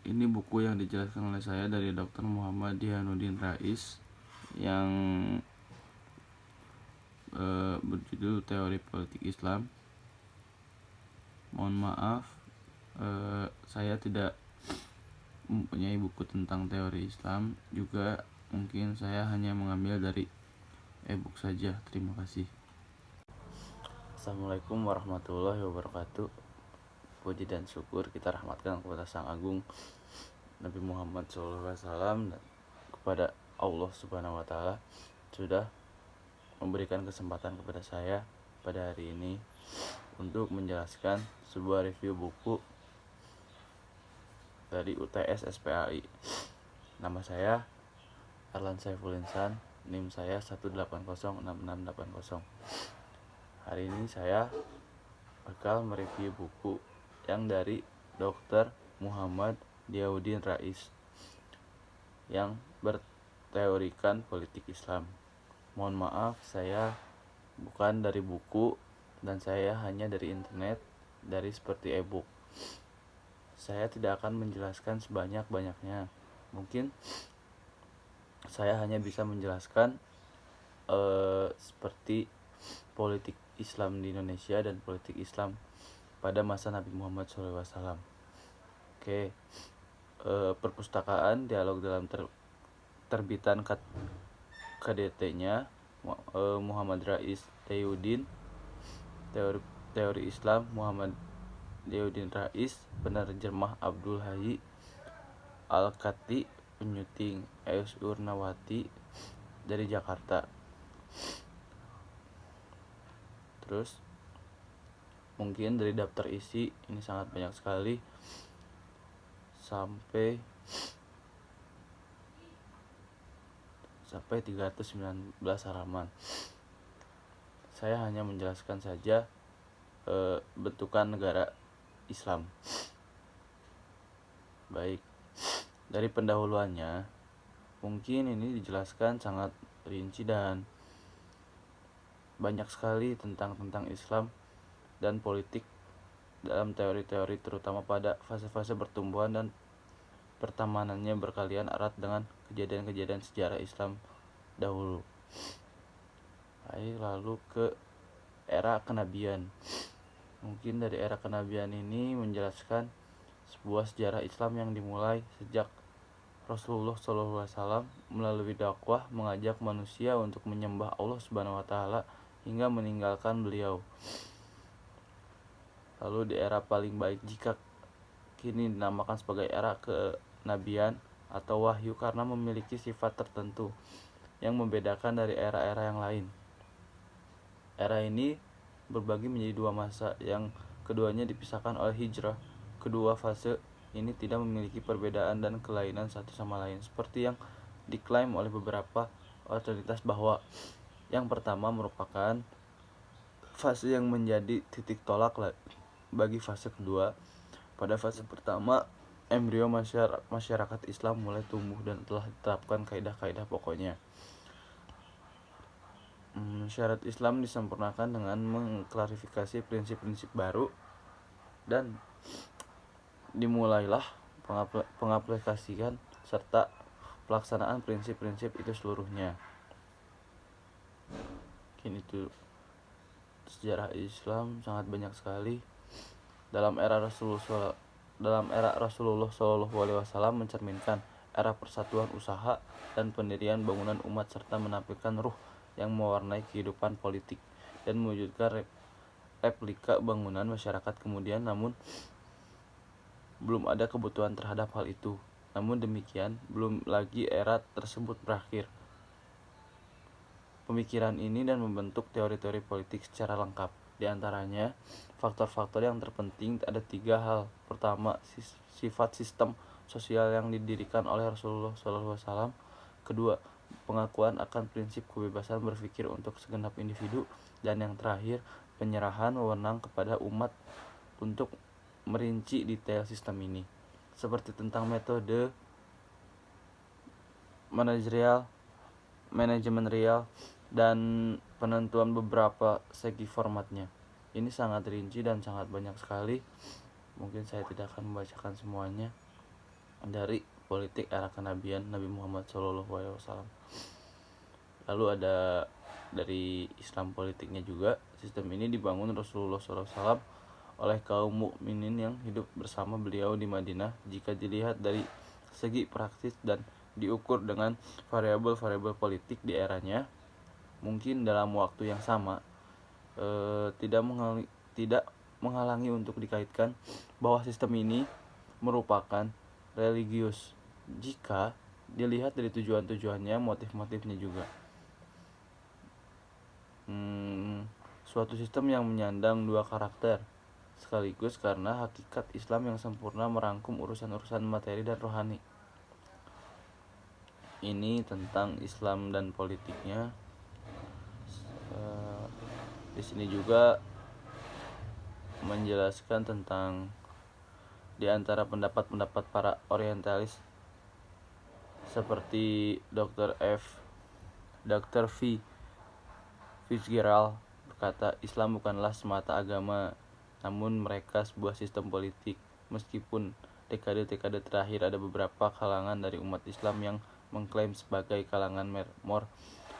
Ini buku yang dijelaskan oleh saya dari Dr. Muhammad Dihanuddin Rais yang berjudul Teori Politik Islam. Mohon maaf, saya tidak mempunyai buku tentang teori Islam. Juga mungkin saya hanya mengambil dari e-book saja. Terima kasih. Assalamualaikum warahmatullahi wabarakatuh. Puji dan syukur kita rahmatkan kepada Sang Agung Nabi Muhammad SAW dan kepada Allah Subhanahu wa Ta'ala sudah memberikan kesempatan kepada saya pada hari ini untuk menjelaskan sebuah review buku dari UTS SPAI. Nama saya Arlan Saiful Insan, NIM saya 1806680. Hari ini saya bakal mereview buku yang dari Dr. Muhammad Dihanuddin Rais yang berteorikan politik Islam. Mohon maaf, saya bukan dari buku dan saya hanya dari internet, dari seperti e-book. Saya tidak akan menjelaskan sebanyak-banyaknya. Mungkin saya hanya bisa menjelaskan seperti politik Islam di Indonesia dan politik Islam pada masa Nabi Muhammad SAW. Oke, perpustakaan dialog dalam terbitan KDT-nya Muhammad Rais Dihanuddin, teori Islam Muhammad Dihanuddin Rais, penerjemah Abdul Hayy Al-Kati, penyuting Eus Urnawati dari Jakarta. Terus mungkin dari daftar isi ini sangat banyak sekali, sampai 319 halaman. Saya hanya menjelaskan saja bentukan negara Islam. Baik, dari pendahuluannya mungkin ini dijelaskan sangat rinci dan banyak sekali tentang Islam dan politik dalam teori-teori, terutama pada fase-fase pertumbuhan dan pertemanannya berkalian erat dengan kejadian-kejadian sejarah Islam dahulu. Baik, lalu ke era kenabian. Mungkin dari era kenabian ini menjelaskan sebuah sejarah Islam yang dimulai sejak Rasulullah SAW melalui dakwah mengajak manusia untuk menyembah Allah Subhanahu wa Ta'ala hingga meninggalkan beliau. Lalu di era paling baik, jika kini dinamakan sebagai era kenabian atau wahyu karena memiliki sifat tertentu yang membedakan dari era-era yang lain. Era ini berbagi menjadi dua masa, yang keduanya dipisahkan oleh hijrah. Kedua fase ini tidak memiliki perbedaan dan kelainan satu sama lain, seperti yang diklaim oleh beberapa otoritas bahwa yang pertama merupakan fase yang menjadi titik tolak bagi fase kedua. Pada fase pertama, embrio masyarakat Islam mulai tumbuh dan telah diterapkan kaidah-kaidah pokoknya. Syarat Islam disempurnakan dengan mengklarifikasi prinsip-prinsip baru dan dimulailah pengaplikasian serta pelaksanaan prinsip-prinsip itu seluruhnya. Kini itu sejarah Islam sangat banyak sekali. Dalam era Rasulullah SAW mencerminkan era persatuan usaha dan pendirian bangunan umat serta menampilkan ruh yang mewarnai kehidupan politik dan mewujudkan replika bangunan masyarakat kemudian. Namun belum ada kebutuhan terhadap hal itu. Namun demikian, belum lagi era tersebut berakhir pemikiran ini dan membentuk teori-teori politik secara lengkap. Di antaranya, faktor-faktor yang terpenting ada 3 hal. Pertama, sifat sistem sosial yang didirikan oleh Rasulullah SAW. Kedua, pengakuan akan prinsip kebebasan berpikir untuk segenap individu. Dan yang terakhir, penyerahan wewenang kepada umat untuk merinci detail sistem ini, seperti tentang metode manajemen real dan penentuan beberapa segi formatnya. Ini sangat rinci dan sangat banyak sekali. Mungkin saya tidak akan membacakan semuanya. dari politik era kenabian Nabi Muhammad SAW. Lalu ada dari Islam politiknya juga. Sistem ini dibangun Rasulullah SAW oleh kaum mukminin yang hidup bersama beliau di Madinah. Jika dilihat dari segi praktis dan diukur dengan variabel-variabel politik di eranya, mungkin dalam waktu yang sama tidak menghalangi untuk dikaitkan bahwa sistem ini merupakan religius jika dilihat dari tujuan-tujuannya, motif-motifnya juga. Suatu sistem yang menyandang dua karakter sekaligus karena hakikat Islam yang sempurna merangkum urusan-urusan materi dan rohani. Ini tentang Islam dan politiknya. Di sini juga menjelaskan tentang di antara pendapat-pendapat para orientalis seperti Dr. V. Fitzgerald berkata, Islam bukanlah semata agama, namun mereka sebuah sistem politik. Meskipun dekade-dekade terakhir ada beberapa kalangan dari umat Islam yang mengklaim sebagai kalangan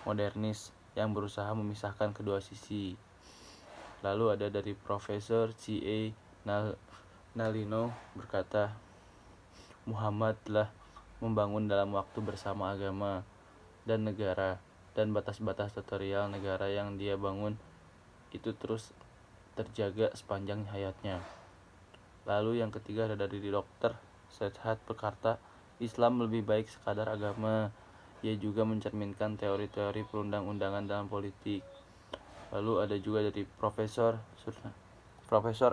modernis yang berusaha memisahkan kedua sisi. Lalu ada dari Profesor C.A. Nalino berkata, Muhammad telah membangun dalam waktu bersama agama dan negara, dan batas-batas teritorial negara yang dia bangun itu terus terjaga sepanjang hayatnya. Lalu yang ketiga ada dari Dr. Sedhat berkata, Islam lebih baik sekadar agama. Ia juga mencerminkan teori-teori perundang-undangan dalam politik. Lalu ada juga dari Profesor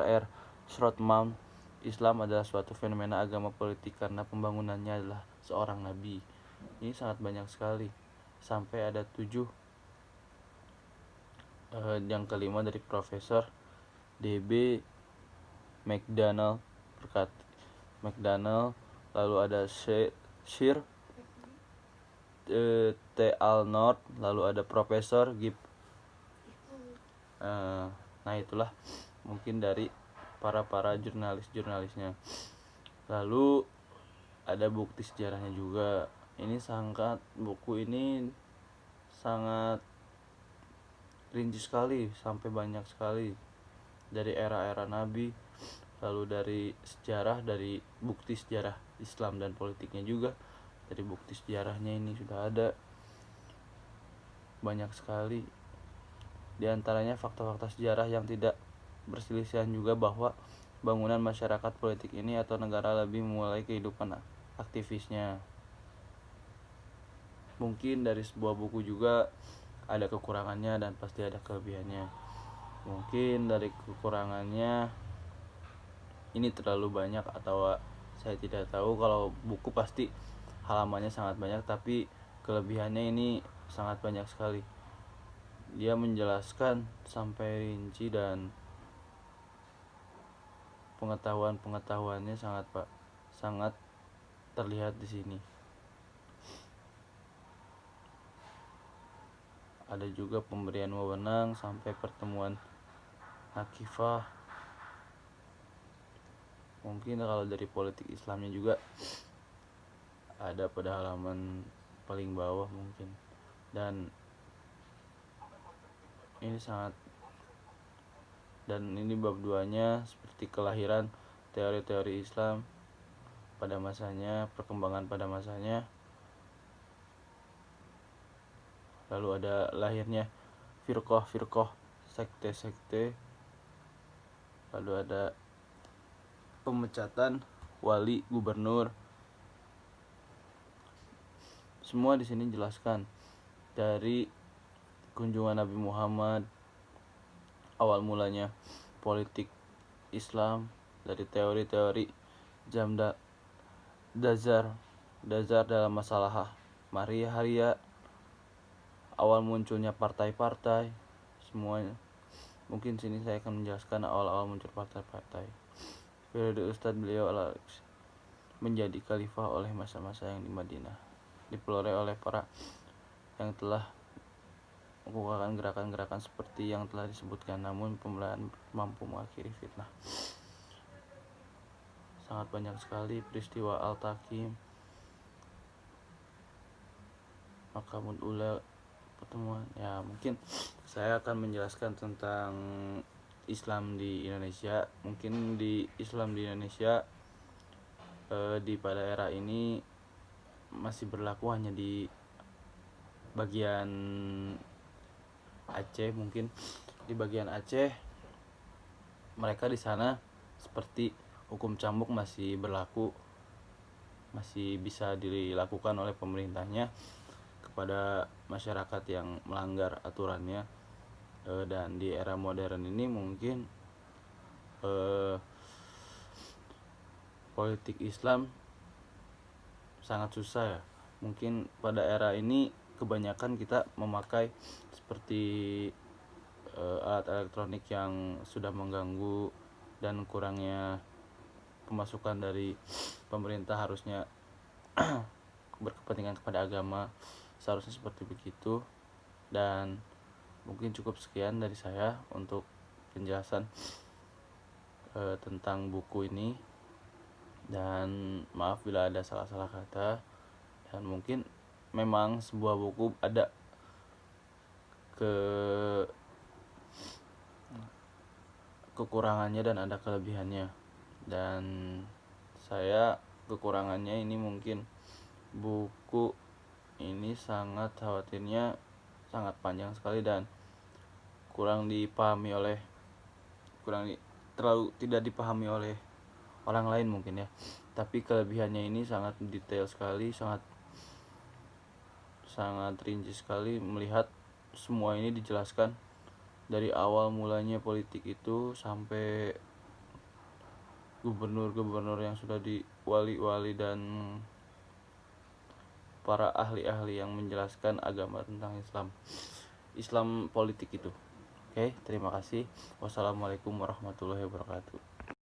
R. Schrottman, Islam adalah suatu fenomena agama politik karena pembangunannya adalah seorang nabi. Ini sangat banyak sekali, sampai ada 7. Yang kelima dari Profesor D.B. McDonald berkata, lalu ada Sir T. Arnold, lalu ada Profesor Gibb. Nah itulah mungkin dari para jurnalisnya. Lalu ada bukti sejarahnya juga. Buku ini sangat rinci sekali, sampai banyak sekali dari era-era Nabi, lalu dari sejarah, dari bukti sejarah Islam dan politiknya juga. Dari bukti sejarahnya ini sudah ada banyak sekali. Di antaranya fakta-fakta sejarah yang tidak berselisihan juga bahwa bangunan masyarakat politik ini atau negara lebih memulai kehidupan aktivisnya. Mungkin dari sebuah buku juga ada kekurangannya dan pasti ada kelebihannya. Mungkin dari kekurangannya ini terlalu banyak atau saya tidak tahu. Kalau buku pasti halamannya sangat banyak, tapi kelebihannya ini sangat banyak sekali. Dia menjelaskan sampai rinci dan pengetahuannya sangat terlihat di sini. Ada juga pemberian wewenang sampai pertemuan hakifah. Mungkin kalau dari politik Islamnya juga ada pada halaman paling bawah mungkin. Dan ini bab 2-nya seperti kelahiran teori-teori Islam pada masanya, perkembangan pada masanya. Lalu ada lahirnya firqah, sekte-sekte. Lalu ada pemecatan wali, gubernur. Semua di sini jelaskan dari kunjungan Nabi Muhammad, awal mulanya politik Islam, dari teori-teori Dazar dalam masalah Maria, awal munculnya partai-partai, semuanya. Mungkin sini saya akan menjelaskan awal muncul partai-partai. Periode Ustadz beliau menjadi khalifah oleh masa-masa yang di Madinah, dipeloreh oleh para yang telah melakukan gerakan-gerakan seperti yang telah disebutkan, namun pembelahan mampu mengakhiri fitnah. sangat banyak sekali peristiwa Al-Takim, Makamul Ula, pertemuan. Ya, mungkin saya akan menjelaskan tentang Islam di Indonesia. Mungkin di Islam di Indonesia di pada era ini masih berlaku hanya di bagian Aceh. Mungkin di bagian Aceh mereka di sana seperti hukum cambuk masih berlaku, masih bisa dilakukan oleh pemerintahnya kepada masyarakat yang melanggar aturannya. Dan di era modern ini mungkin politik Islam sangat susah ya. Mungkin pada era ini kebanyakan kita memakai seperti alat elektronik yang sudah mengganggu, dan kurangnya pemasukan dari pemerintah harusnya berkepentingan kepada agama, seharusnya seperti begitu. Dan mungkin cukup sekian dari saya untuk penjelasan tentang buku ini, dan maaf bila ada salah-salah kata. Dan mungkin memang sebuah buku ada kekurangannya dan ada kelebihannya. Dan saya kekurangannya ini mungkin buku ini sangat khawatirnya sangat panjang sekali dan terlalu tidak dipahami oleh orang lain mungkin ya. Tapi kelebihannya ini sangat detail sekali, sangat rinci sekali, melihat semua ini dijelaskan dari awal mulanya politik itu sampai gubernur-gubernur yang sudah wali-wali dan para ahli-ahli yang menjelaskan agama tentang Islam politik itu. Oke, terima kasih. Wassalamualaikum warahmatullahi wabarakatuh.